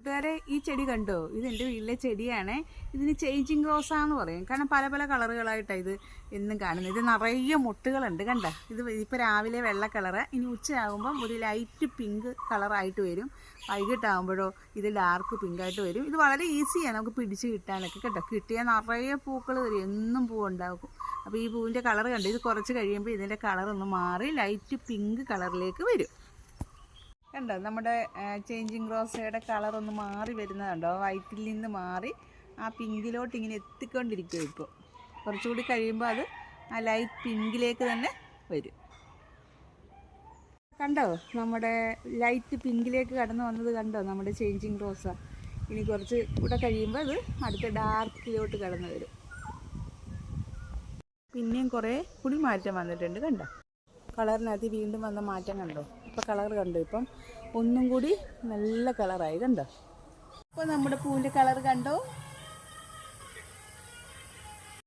കൂട്ടുകാരെ, ഈ ചെടി കണ്ടോ? ഇത് എൻ്റെ വീട്ടിലെ ചെടിയാണ്. ഇതിന് ചേഞ്ചിങ് റോസ എന്ന് പറയും. കാരണം പല പല കളറുകളായിട്ടാണ് ഇത് എന്നും കാണുന്നത്. ഇത് നിറയെ മുട്ടുകളുണ്ട്, കണ്ട. ഇത് ഇപ്പോൾ രാവിലെ വെള്ള കളറ്, ഇനി ഉച്ചയാകുമ്പം ഒരു ലൈറ്റ് പിങ്ക് കളറായിട്ട് വരും. വൈകിട്ടാകുമ്പോഴോ ഇത് ഡാർക്ക് പിങ്കായിട്ട് വരും. ഇത് വളരെ ഈസിയാണ് നമുക്ക് പിടിച്ച് കിട്ടാനൊക്കെ, കേട്ടോ. കിട്ടിയാൽ നിറയെ പൂക്കൾ വരും, എന്നും പൂവുണ്ടാകും. അപ്പോൾ ഈ പൂവിൻ്റെ കളർ കണ്ടു, ഇത് കുറച്ച് കഴിയുമ്പോൾ ഇതിൻ്റെ കളറൊന്ന് മാറി ലൈറ്റ് പിങ്ക് കളറിലേക്ക് വരും. കണ്ടോ, നമ്മുടെ ചേഞ്ചിങ് റോസയുടെ കളറൊന്ന് മാറി വരുന്നതുണ്ടോ? വൈറ്റിൽ നിന്ന് മാറി ആ പിങ്കിലോട്ട് ഇങ്ങനെ എത്തിക്കൊണ്ടിരിക്കും. ഇപ്പോൾ കുറച്ചുകൂടി കഴിയുമ്പോൾ അത് ആ ലൈറ്റ് പിങ്കിലേക്ക് തന്നെ വരും. കണ്ടോ, നമ്മുടെ ലൈറ്റ് പിങ്കിലേക്ക് കടന്നു വന്നത് കണ്ടോ നമ്മുടെ ചേഞ്ചിങ് റോസ. ഇനി കുറച്ച് കൂടെ കഴിയുമ്പോൾ അത് അടുത്ത ഡാർക്കിലോട്ട് കടന്നു വരും. പിന്നെയും കുറേ കൂടി മാറ്റം വന്നിട്ടുണ്ട്, കണ്ടോ. കളറിനകത്ത് വീണ്ടും വന്ന മാറ്റം കണ്ടോ? ഇപ്പോൾ കളർ കണ്ടോ? ഇപ്പം ഒന്നും കൂടി നല്ല കളറായി, കണ്ടോ. ഇപ്പോൾ നമ്മുടെ പൂവിൻ്റെ കളർ കണ്ടോ?